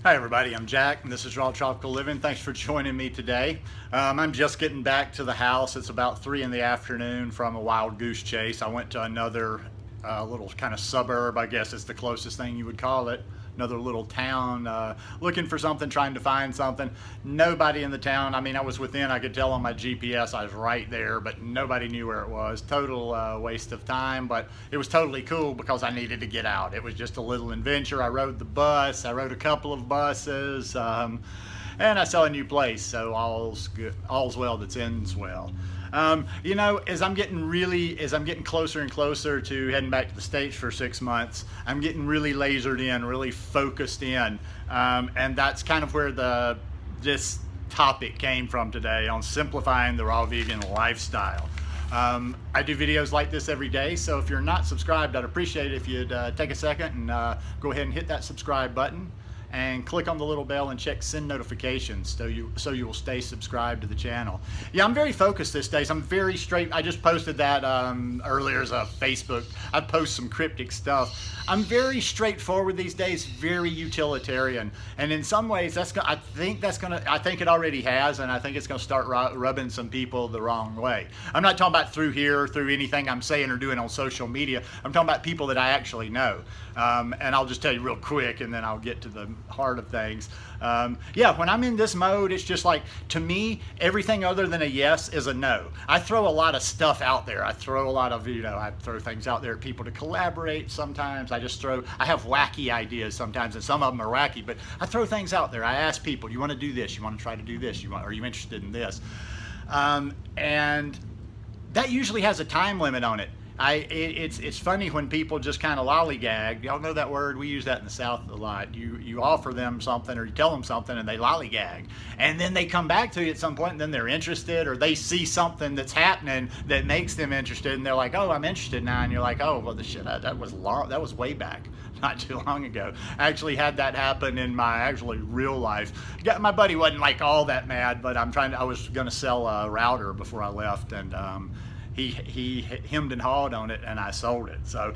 Hi everybody, I'm Jack and this is Raw Tropical Living. Thanks for joining me today. I'm just getting back to the house. It's about 3 in the afternoon from a wild goose chase. I went to another little kind of suburb, I guess it's the closest thing you would call it. Another little town, looking for something, trying to find something. Nobody in the town. I mean, I was within, I could tell on my GPS I was right there, but nobody knew where it was. Total waste of time, but it was totally cool because I needed to get out. It was just a little adventure. I rode the bus, I rode a couple of buses, and I saw a new place, so all's good, all's well that ends well. You know, as I'm getting closer and closer to heading back to the States for 6 months, I'm getting really lasered in, really focused in, and that's kind of where this topic came from today, on simplifying the raw vegan lifestyle. I do videos like this every day, so if you're not subscribed, I'd appreciate it if you'd take a second and go ahead and hit that subscribe button and click on the little bell and check send notifications so you will stay subscribed to the channel. Yeah, I'm very focused these days. I'm very straight. I just posted that earlier as a Facebook. I post some cryptic stuff. I'm very straightforward these days, very utilitarian, and in some ways I think it already has, and I think it's going to start rubbing some people the wrong way. I'm not talking about through anything I'm saying or doing on social media. I'm talking about people that I actually know, and I'll just tell you real quick, and then I'll get to the heart of things. Yeah, when I'm in this mode, it's just like, to me, everything other than a yes is a no. I throw a lot of stuff out there. I throw a lot of, I throw things out there at people to collaborate sometimes. I have wacky ideas sometimes, and some of them are wacky, but I throw things out there. I ask people, you want to do this? You want to try to do this? Are you interested in this? And that usually has a time limit on it. It's funny when people just kind of lollygag. Y'all know that word? We use that in the South a lot. You offer them something or you tell them something and they lollygag. And then they come back to you at some point and then they're interested, or they see something that's happening that makes them interested and they're like, oh, I'm interested now. And you're like, oh, well, that was way back, not too long ago. I actually had that happen in my real life. My buddy wasn't like all that mad, but I was going to sell a router before I left, and he hemmed and hawed on it, and I sold it. So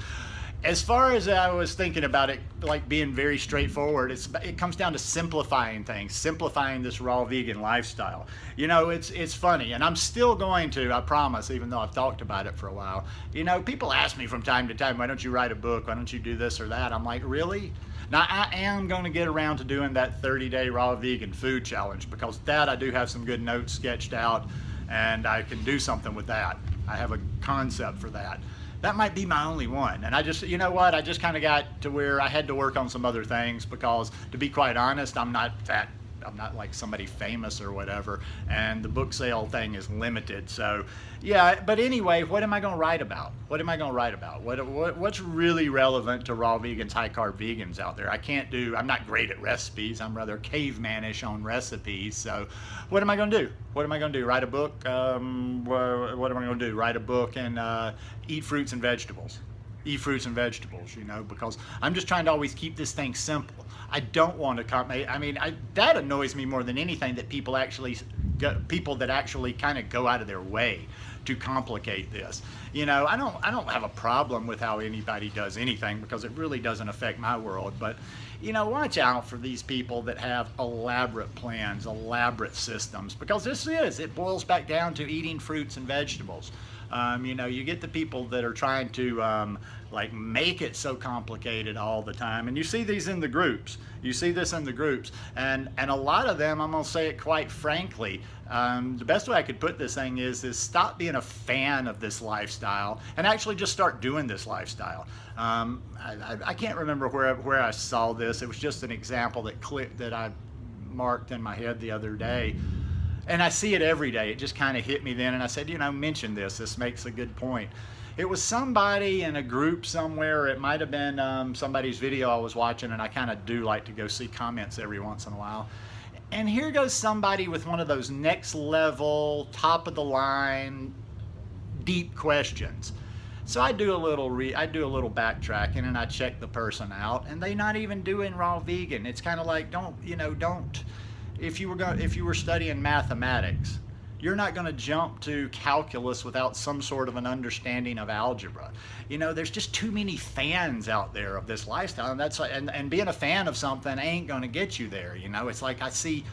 as far as I was thinking about it, like being very straightforward, it comes down to simplifying things, simplifying this raw vegan lifestyle. You know, it's funny, and I'm still going to, I promise, even though I've talked about it for a while. You know, people ask me from time to time, why don't you write a book? Why don't you do this or that? I'm like, really? Now, I am going to get around to doing that 30-day raw vegan food challenge, because that I do have some good notes sketched out, and I can do something with that. I have a concept for that. That might be my only one. And I just, you know what, I just kind of got to where I had to work on some other things, because to be quite honest, I'm not like somebody famous or whatever, and the book sale thing is limited. So yeah, but anyway, what am I going to write about? What am I going to write about? What's really relevant to raw vegans, high carb vegans out there? I'm not great at recipes. I'm rather cavemanish on recipes. So what am I going to do? What am I going to do? Write a book? What am I going to do? Write a book and eat fruits and vegetables. Eat fruits and vegetables, you know, because I'm just trying to always keep this thing simple. I don't want to that annoys me more than anything, that people that actually kind of go out of their way to complicate this. You know, I don't have a problem with how anybody does anything, because it really doesn't affect my world, but you know, watch out for these people that have elaborate plans, elaborate systems, because it boils back down to eating fruits and vegetables. You know, you get the people that are trying to like make it so complicated all the time, and you see these in the groups. You see this in the groups, and a lot of them, I'm gonna say it quite frankly, the best way I could put this thing is stop being a fan of this lifestyle and actually just start doing this lifestyle. I can't remember where I saw this. It was just an example that I marked in my head the other day. And I see it every day. It just kind of hit me then, and I said, you know, mention this. This makes a good point. It was somebody in a group somewhere. It might have been somebody's video I was watching, and I kind of do like to go see comments every once in a while. And here goes somebody with one of those next level, top of the line, deep questions. So I do a little backtracking, and I check the person out, and they're not even doing raw vegan. It's kind of like, if you were studying mathematics, You're not going to jump to calculus without some sort of an understanding of algebra. You know, there's just too many fans out there of this lifestyle, and being a fan of something ain't going to get you there. You know, it's like I see,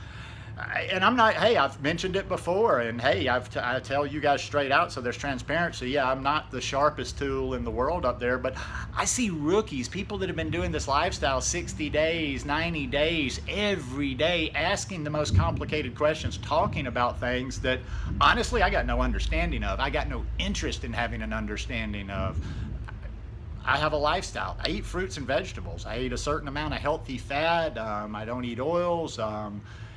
and I'm not, hey, I've mentioned it before, and hey, I tell you guys straight out, so there's transparency. Yeah, I'm not the sharpest tool in the world up there, but I see rookies, people that have been doing this lifestyle 60 days, 90 days, every day, asking the most complicated questions, talking about things that honestly I got no understanding of. I got no interest in having an understanding of. I have a lifestyle. I eat fruits and vegetables. I eat a certain amount of healthy fat. I don't eat oils.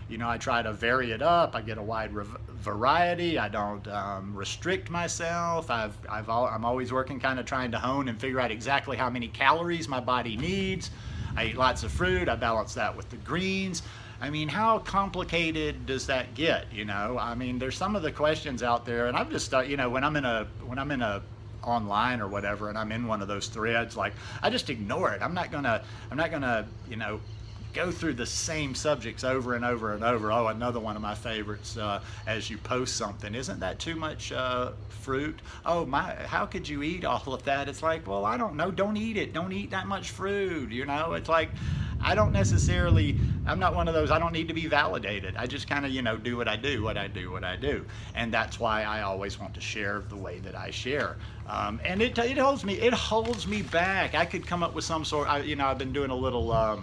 You know, I try to vary it up. I get a wide variety. I don't restrict myself. I'm always working, kind of trying to hone and figure out exactly how many calories my body needs. I eat lots of fruit. I balance that with the greens. I mean, how complicated does that get? You know, I mean, there's some of the questions out there, and I've just, you know, when I'm in a online or whatever, and I'm in one of those threads, like I just ignore it. I'm not gonna, you know, go through the same subjects over and over and over. Oh, another one of my favorites, as you post something, isn't that too much fruit? Oh my, how could you eat all of that? It's like, well, I don't know, don't eat it, don't eat that much fruit, you know. It's like, I'm not one of those, I don't need to be validated. I just kind of, you know, do what I do. And that's why I always want to share the way that I share. And it holds me back. I could come up with some sort, you know, I've been doing a little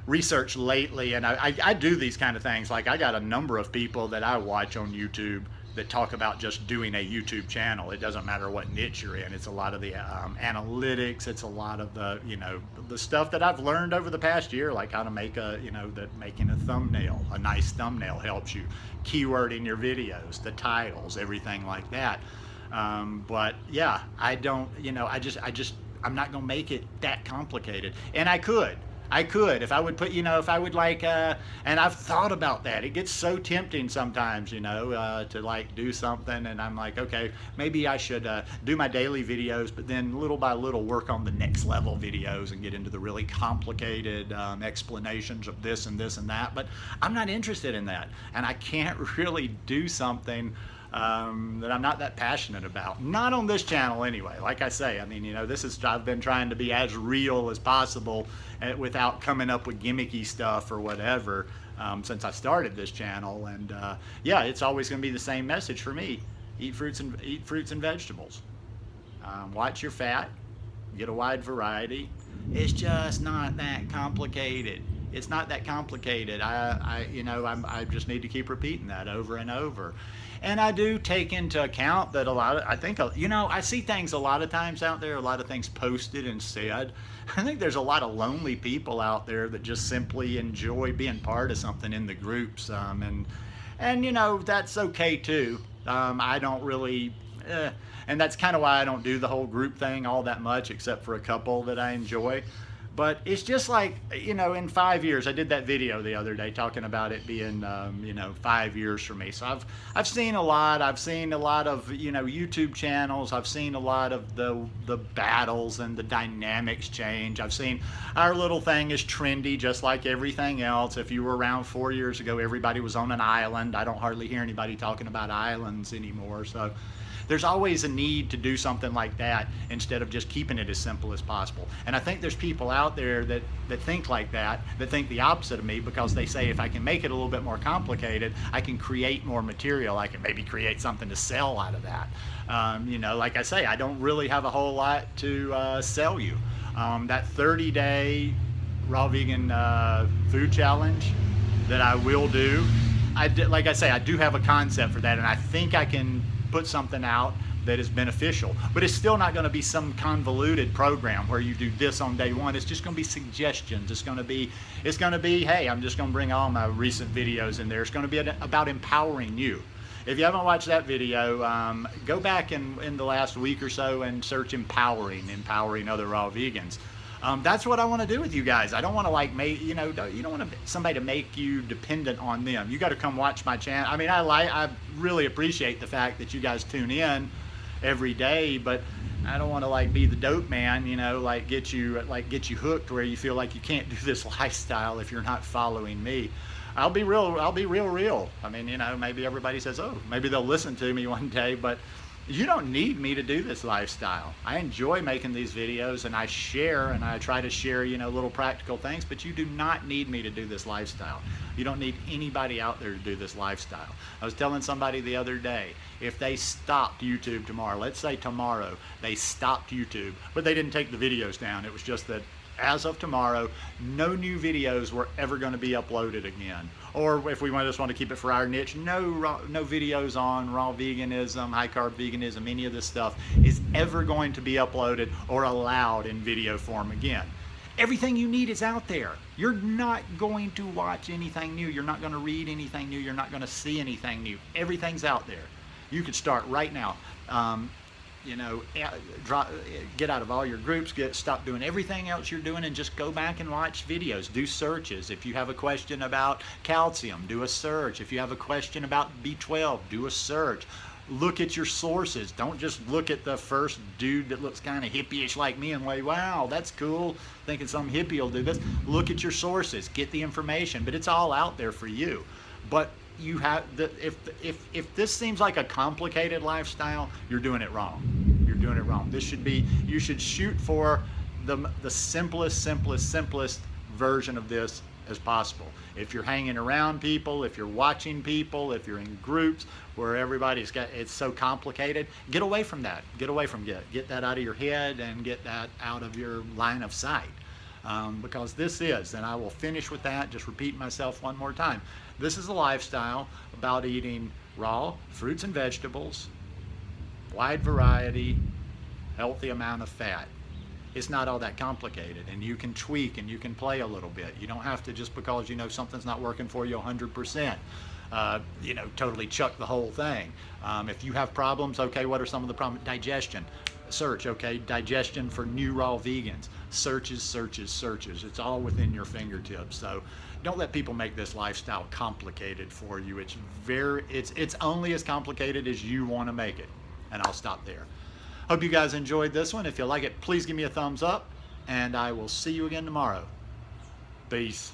research lately, and I do these kind of things. Like, I got a number of people that I watch on YouTube that talk about just doing a YouTube channel. It doesn't matter what niche you're in. It's a lot of the analytics. It's a lot of the, you know, the stuff that I've learned over the past year, like how to make a, you know, that making a thumbnail, a nice thumbnail helps you, keywording your videos, the titles, everything like that. But yeah, I don't, you know, I'm not gonna make it that complicated. And I could if I would put, you know, if I would like, and I've thought about that. It gets so tempting sometimes, you know, to like do something, and I'm like, okay, maybe I should do my daily videos, but then little by little work on the next level videos and get into the really complicated explanations of this and this and that. But I'm not interested in that, and I can't really do something that I'm not that passionate about. Not on this channel anyway. Like I say, I mean, you know, I've been trying to be as real as possible without coming up with gimmicky stuff or whatever since I started this channel. And yeah, it's always going to be the same message for me. Eat fruits and vegetables. Watch your fat. Get a wide variety. It's just not that complicated. It's not that complicated. I just need to keep repeating that over and over. And I do take into account that I see things a lot of times out there, a lot of things posted and said. I think there's a lot of lonely people out there that just simply enjoy being part of something in the groups. And you know, that's okay too. I don't really, and that's kind of why I don't do the whole group thing all that much, except for a couple that I enjoy. But it's just like, you know, in 5 years, I did that video the other day talking about it being, you know, 5 years for me. So I've seen a lot. I've seen a lot of, you know, YouTube channels. I've seen a lot of the battles and the dynamics change. I've seen our little thing is trendy, just like everything else. If you were around 4 years ago, everybody was on an island. I don't hardly hear anybody talking about islands anymore. So there's always a need to do something like that instead of just keeping it as simple as possible. And I think there's people out there that think like that think the opposite of me, because they say if I can make it a little bit more complicated, I can create more material. I can maybe create something to sell out of that. You know, like I say, I don't really have a whole lot to sell you. That 30-day raw vegan food challenge that I will do, like I say, I do have a concept for that, and I think I can put something out that is beneficial, but it's still not going to be some convoluted program where you do this on day one. It's just going to be suggestions. It's going to be, hey, I'm just going to bring all my recent videos in there. It's going to be about empowering you. If you haven't watched that video, go back in the last week or so and search empowering other raw vegans. That's what I want to do with you guys. I don't want to you don't want somebody to make you dependent on them. You got to come watch my channel. I mean, I really appreciate the fact that you guys tune in every day, but I don't want to like be the dope man, you know, like get you hooked where you feel like you can't do this lifestyle if you're not following me. I'll be real. I mean, you know, maybe everybody says, oh, maybe they'll listen to me one day, but you don't need me to do this lifestyle. I enjoy making these videos, and I try to share, you know, little practical things, but you do not need me to do this lifestyle. You don't need anybody out there to do this lifestyle. I was telling somebody the other day, if they stopped YouTube tomorrow, let's say tomorrow they stopped YouTube, but they didn't take the videos down. It was just that as of tomorrow, no new videos were ever going to be uploaded again. Or if we just want to keep it for our niche, no videos on raw veganism, high carb veganism, any of this stuff is ever going to be uploaded or allowed in video form again. Everything you need is out there. You're not going to watch anything new. You're not going to read anything new. You're not going to see anything new. Everything's out there. You could start right now. You know, get out of all your groups, stop doing everything else you're doing and just go back and watch videos, do searches. If you have a question about calcium, do a search. If you have a question about B12, do a search. Look at your sources. Don't just look at the first dude that looks kind of hippie-ish like me and like, wow, that's cool, thinking some hippie will do this. Look at your sources, get the information, but it's all out there for you. But you have if this seems like a complicated lifestyle, you're doing it wrong. You're doing it wrong. This should be, you should shoot for the simplest version of this as possible. If you're hanging around people, if you're watching people, if you're in groups where everybody's got, it's so complicated, get away from that. Get away from get that out of your head and get that out of your line of sight. Because this is, and I will finish with that, just repeat myself one more time. This is a lifestyle about eating raw fruits and vegetables, wide variety, healthy amount of fat. It's not all that complicated, and you can tweak and you can play a little bit. You don't have to, just because you know something's not working for you 100%, you know, totally chuck the whole thing. If you have problems, okay, what are some of the problems? Digestion. Search, okay, digestion for new raw vegans. Searches. It's all within your fingertips. So don't let people make this lifestyle complicated for you. It's only as complicated as you want to make it. And I'll stop there. Hope you guys enjoyed this one. If you like it, please give me a thumbs up, and I will see you again tomorrow. Peace.